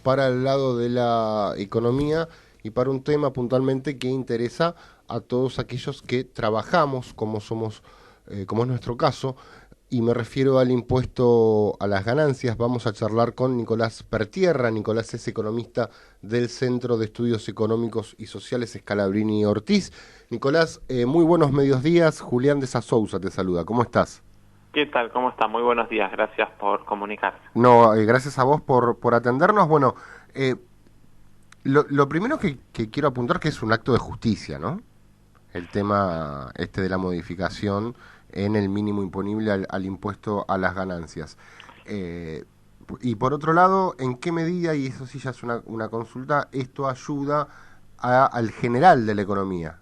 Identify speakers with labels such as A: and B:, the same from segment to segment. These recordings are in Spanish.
A: para el lado de la economía y para un tema puntualmente que interesa a todos aquellos que trabajamos, como somos, como es nuestro caso, y me refiero al impuesto a las ganancias. Vamos a charlar con Nicolás Pertierra. Nicolás es economista del Centro de Estudios Económicos y Sociales Scalabrini Ortiz. Nicolás, muy buenos mediodías. Julián de Sasouza te saluda. ¿Cómo estás?
B: ¿Qué tal? ¿Cómo está? Muy buenos días. Gracias por comunicarse.
A: No, gracias a vos por atendernos. Bueno, eh, lo primero que quiero apuntar que es un acto de justicia, ¿no? El tema este de la modificación en el mínimo imponible al impuesto a las ganancias. Eh, y por otro lado, ¿en qué medida, y eso sí ya es una consulta, esto ayuda al general de la economía?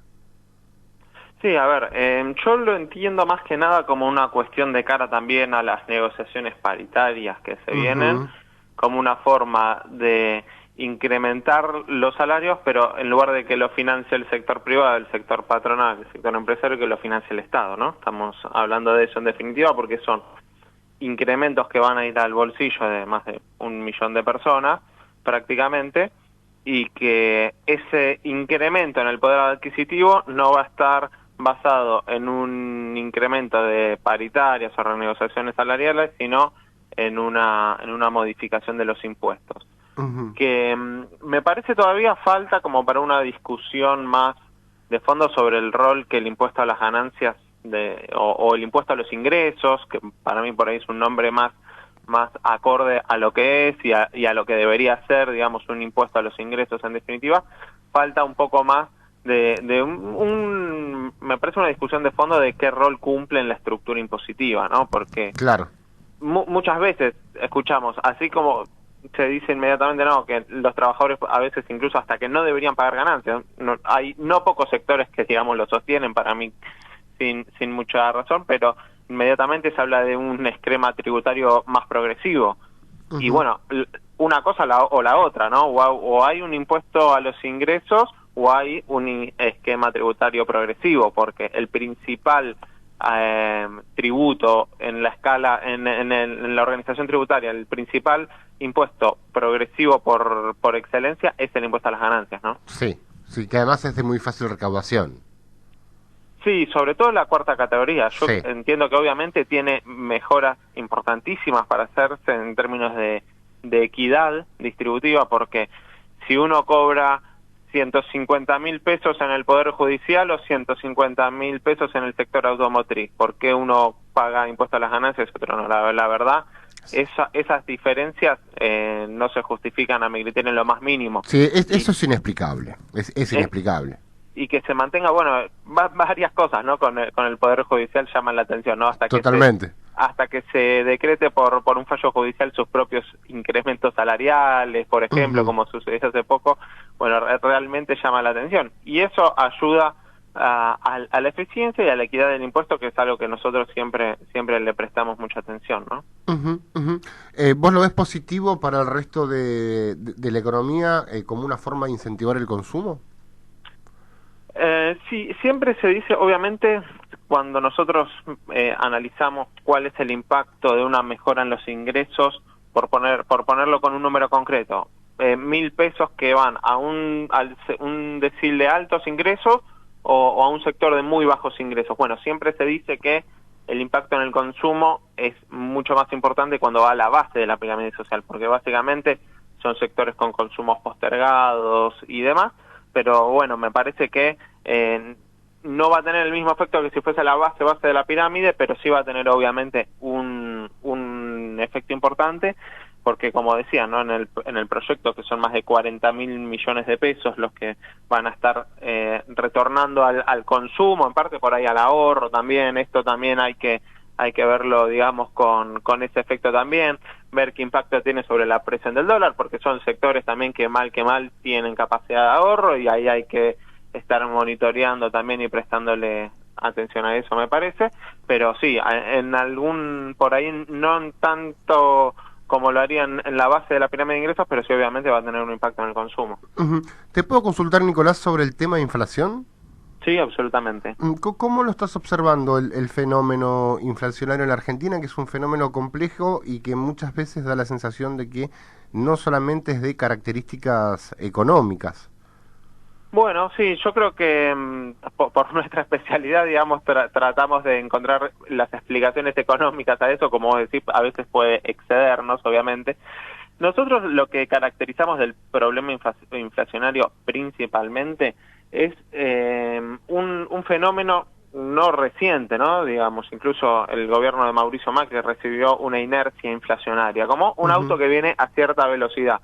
B: Sí, a ver, yo lo entiendo más que nada como una cuestión de cara también a las negociaciones paritarias que se vienen,
A: Ujú.
B: como una forma de incrementar los salarios, pero en lugar de que lo financie el sector privado, el sector patronal, el sector empresario, que lo financie el Estado, ¿no? Estamos hablando de eso en definitiva porque son incrementos que van a ir al bolsillo de más de 1 millón de personas prácticamente, y que ese incremento en el poder adquisitivo no va a estar basado en un incremento de paritarias o renegociaciones salariales, sino en una modificación de los impuestos.
A: Ujú.
B: Que me parece todavía falta como para una discusión más de fondo sobre el rol que el impuesto a las ganancias o el impuesto a los ingresos, que para mí por ahí es un nombre más acorde a lo que es y a lo que debería ser, digamos, un impuesto a los ingresos en definitiva. Falta un poco más me parece una discusión de fondo de qué rol cumple en la estructura impositiva, ¿no? Porque
A: Claro.
B: muchas veces escuchamos, así como se dice inmediatamente, no, que los trabajadores a veces incluso hasta que no deberían pagar ganancias, hay no pocos sectores que, digamos, lo sostienen, para mí sin mucha razón, pero inmediatamente se habla de un esquema tributario más progresivo. Y
A: Ujú.
B: bueno, una cosa o la otra, ¿no? O hay un impuesto a los ingresos o hay un esquema tributario progresivo, porque el principal tributo en la escala, en la organización tributaria, el principal impuesto progresivo por excelencia es el impuesto a las ganancias, ¿no?
A: Sí, sí, que además es de muy fácil recaudación.
B: Sí, sobre todo la cuarta categoría. Yo
A: Sí.
B: entiendo que obviamente tiene mejoras importantísimas para hacerse en términos de equidad distributiva, porque si uno cobra 150.000 pesos en el Poder Judicial o 150.000 pesos en el sector automotriz, ¿por qué uno paga impuesto a las ganancias y otro no? La verdad, esas diferencias no se justifican a mi criterio en lo más mínimo.
A: Sí,
B: Y,
A: eso es inexplicable. Es
B: eh,
A: inexplicable.
B: y que se mantenga, bueno, varias cosas, ¿no? Con el Poder Judicial llaman la atención, ¿no?
A: Totalmente.
B: Hasta que se decrete por un fallo judicial sus propios incrementos salariales, por ejemplo,
A: Ujú.
B: como sucedió hace poco, bueno, realmente llama la atención. Y eso ayuda a la eficiencia y a la equidad del impuesto, que es algo que nosotros siempre le prestamos mucha atención, ¿no?
A: Ujú, ujú. ¿Vos lo ves positivo para el resto de la economía como una forma de incentivar el consumo?
B: Sí, siempre se dice, obviamente, cuando nosotros analizamos cuál es el impacto de una mejora en los ingresos, por ponerlo con un número concreto, 1.000 pesos que van a un decil de altos ingresos o a un sector de muy bajos ingresos. Bueno, siempre se dice que el impacto en el consumo es mucho más importante cuando va a la base de la pirámide social, porque básicamente son sectores con consumos postergados y demás, pero bueno, me parece que no va a tener el mismo efecto que si fuese la base de la pirámide, pero sí va a tener obviamente un efecto importante, porque como decía, ¿no? En el proyecto, que son más de 40.000 millones de pesos los que van a estar retornando al consumo, en parte por ahí al ahorro también. Esto también hay que verlo, digamos, con ese efecto también, ver qué impacto tiene sobre la presión del dólar, porque son sectores también que mal tienen capacidad de ahorro, y ahí hay que estar monitoreando también y prestándole atención a eso, me parece. Pero sí, en algún, por ahí no tanto como lo harían en la base de la pirámide de ingresos, pero sí obviamente va a tener un impacto en el consumo.
A: Ujú. ¿Te puedo consultar, Nicolás, sobre el tema de inflación?
B: Sí, absolutamente.
A: ¿Cómo lo estás observando el fenómeno inflacionario en la Argentina, que es un fenómeno complejo y que muchas veces da la sensación de que no solamente es de características económicas?
B: Bueno, sí, yo creo que por nuestra especialidad, digamos, tratamos de encontrar las explicaciones económicas a eso, como vos decís, a veces puede excedernos, obviamente. Nosotros lo que caracterizamos del problema inflacionario principalmente es un fenómeno no reciente, ¿no? Digamos, incluso el gobierno de Mauricio Macri recibió una inercia inflacionaria, como un auto
A: Ujú.
B: que viene a cierta velocidad.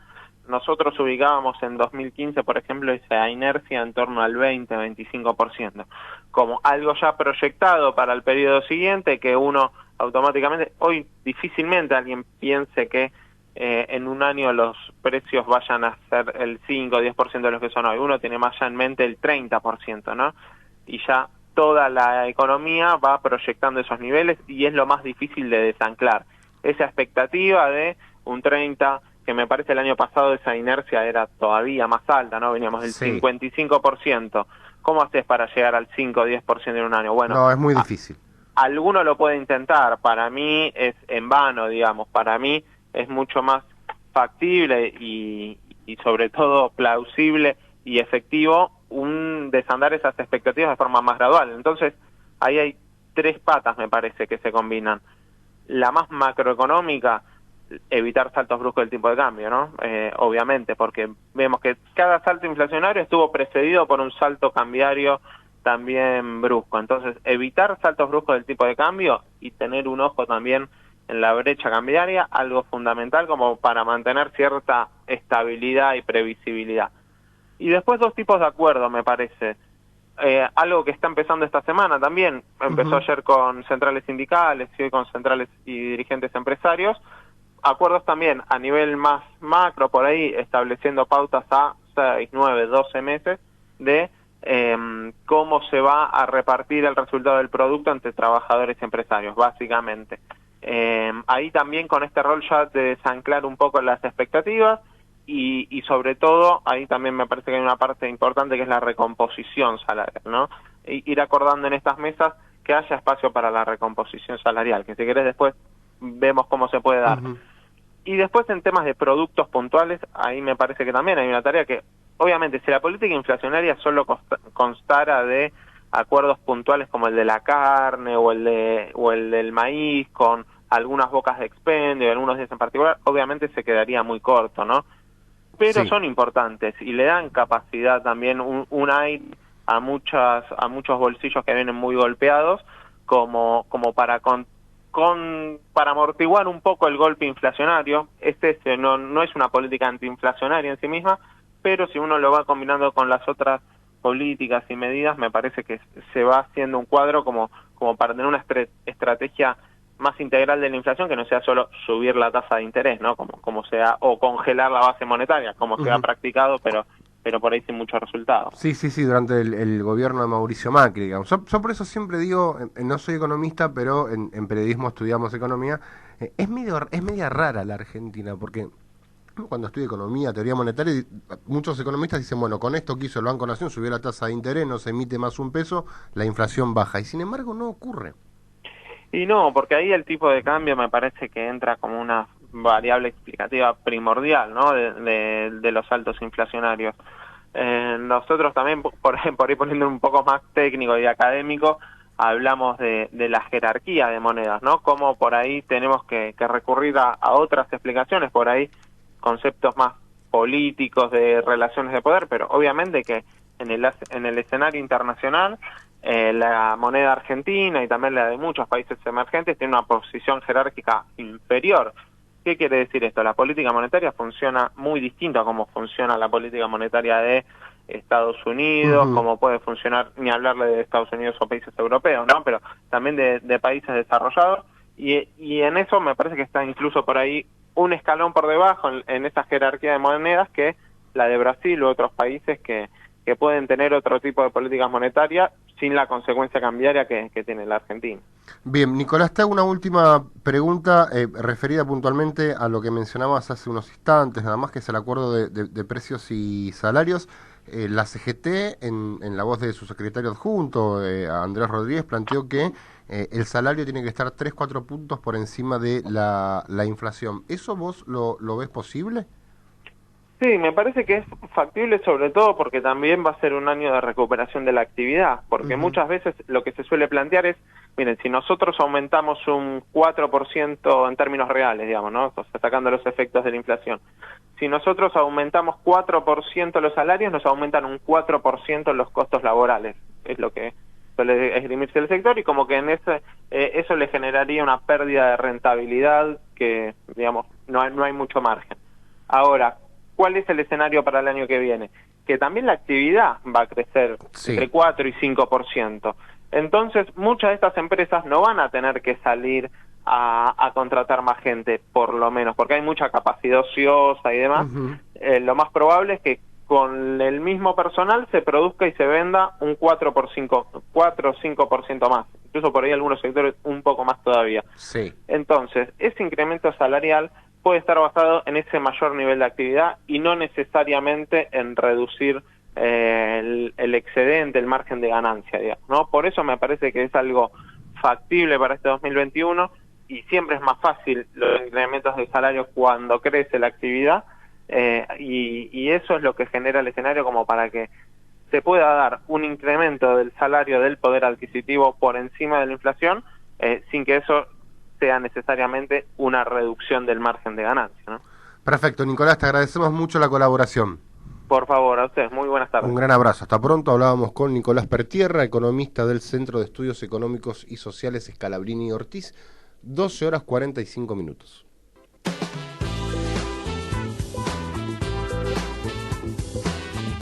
B: Nosotros ubicábamos en 2015, por ejemplo, esa inercia en torno al 20-25%, como algo ya proyectado para el periodo siguiente, que uno automáticamente, hoy difícilmente alguien piense que en un año los precios vayan a ser el 5 o 10% de los que son hoy. Uno tiene más ya en mente el 30%, ¿no? Y ya toda la economía va proyectando esos niveles y es lo más difícil de desanclar. Esa expectativa de un 30, que me parece el año pasado esa inercia era todavía más alta, ¿no? Veníamos del
A: Sí,
B: 55%. ¿Cómo haces para llegar al 5 o 10% en un año? Bueno,
A: no, es muy difícil.
B: alguno lo puede intentar, para mí es en vano, digamos, para mí es mucho más factible y sobre todo plausible y efectivo un desandar esas expectativas de forma más gradual. Entonces, ahí hay tres patas, me parece, que se combinan. La más macroeconómica, evitar saltos bruscos del tipo de cambio, ¿no? Obviamente, porque vemos que cada salto inflacionario estuvo precedido por un salto cambiario también brusco. Entonces, evitar saltos bruscos del tipo de cambio y tener un ojo también en la brecha cambiaria, algo fundamental como para mantener cierta estabilidad y previsibilidad. Y después dos tipos de acuerdos, me parece. Algo que está empezando esta semana también, empezó
A: Ujú.
B: ayer con centrales sindicales y hoy con centrales y dirigentes empresarios, acuerdos también a nivel más macro, por ahí estableciendo pautas a 6, 9, 12 meses de cómo se va a repartir el resultado del producto entre trabajadores y empresarios, básicamente. Ahí también con este rol ya de desanclar un poco las expectativas y sobre todo, ahí también me parece que hay una parte importante que es la recomposición salarial, ¿no? Ir acordando en estas mesas que haya espacio para la recomposición salarial, que si querés después vemos cómo se puede dar.
A: Ujú.
B: Y después en temas de productos puntuales, ahí me parece que también hay una tarea que, obviamente, si la política inflacionaria solo constara de acuerdos puntuales como el de la carne o el del maíz con algunas bocas de expendio, algunos días en particular, obviamente se quedaría muy corto, ¿no? Pero
A: Sí.
B: son importantes y le dan capacidad también un aire a muchos bolsillos que vienen muy golpeados como para para amortiguar un poco el golpe inflacionario. No es una política antiinflacionaria en sí misma, pero si uno lo va combinando con las otras políticas y medidas, me parece que se va haciendo un cuadro como para tener una estrategia más integral de la inflación, que no sea solo subir la tasa de interés, ¿no? Como sea, o congelar la base monetaria, como se ha
A: Ujú.
B: practicado, pero por ahí sin mucho resultado.
A: Sí, sí, sí, durante el gobierno de Mauricio Macri, digamos. Yo por eso siempre digo, no soy economista, pero en periodismo estudiamos economía. Es media rara la Argentina, porque cuando estudio economía, teoría monetaria, muchos economistas dicen, bueno, con esto que hizo el Banco Nación, subió la tasa de interés, no se emite más un peso, la inflación baja. Y sin embargo no ocurre.
B: Y no, porque ahí el tipo de cambio me parece que entra como una variable explicativa primordial, ¿no? De los saltos inflacionarios. Nosotros también, por ir poniendo un poco más técnico y académico, hablamos de la jerarquía de monedas, ¿no? Cómo por ahí tenemos que recurrir a otras explicaciones, por ahí conceptos más políticos de relaciones de poder, pero obviamente que en el escenario internacional la moneda argentina y también la de muchos países emergentes tiene una posición jerárquica inferior. ¿Qué quiere decir esto? La política monetaria funciona muy distinto a cómo funciona la política monetaria de Estados Unidos,
A: Ujú.
B: cómo puede funcionar, ni hablarle de Estados Unidos o países europeos, ¿no? Pero también de países desarrollados, y en eso me parece que está incluso por ahí un escalón por debajo en esa jerarquía de monedas que la de Brasil u otros países que pueden tener otro tipo de políticas monetarias sin la consecuencia cambiaria que tiene la Argentina.
A: Bien, Nicolás, te hago una última pregunta referida puntualmente a lo que mencionabas hace unos instantes, nada más que es el acuerdo de precios y salarios. La CGT, en la voz de su secretario adjunto, Andrés Rodríguez, planteó que el salario tiene que estar 3-4 puntos por encima de la inflación. ¿Eso vos lo ves posible?
B: Sí, me parece que es factible, sobre todo porque también va a ser un año de recuperación de la actividad, porque muchas veces lo que se suele plantear es, miren, si nosotros aumentamos un 4% en términos reales, digamos, ¿no? O sea, sacando los efectos de la inflación, si nosotros aumentamos 4% los salarios, nos aumentan un 4% los costos laborales, es lo que suele esgrimirse el sector, y como que en eso le generaría una pérdida de rentabilidad que, digamos, no hay mucho margen. Ahora, ¿cuál es el escenario para el año que viene? Que también la actividad va a crecer entre 4 y 5%. Entonces, muchas de estas empresas no van a tener que salir a contratar más gente, por lo menos, porque hay mucha capacidad ociosa y demás. Lo más probable es que con el mismo personal se produzca y se venda un 4 o 5% más. Incluso por ahí algunos sectores un poco más todavía. Sí. Entonces, ese incremento salarial puede estar basado en ese mayor nivel de actividad y no necesariamente en reducir el excedente, el margen de ganancia, digamos, ¿no? Por eso me parece que es algo factible para este 2021 y siempre es más fácil los incrementos de salario cuando crece la actividad y eso es lo que genera el escenario como para que se pueda dar un incremento del salario del poder adquisitivo por encima de la inflación sin que eso sea necesariamente una reducción del margen de ganancia, ¿no?
A: Perfecto, Nicolás, te agradecemos mucho la colaboración.
B: Por favor, a ustedes, muy buenas tardes.
A: Un gran abrazo, hasta pronto. Hablábamos con Nicolás Pertierra, economista del Centro de Estudios Económicos y Sociales Scalabrini Ortiz, 12 horas 45 minutos.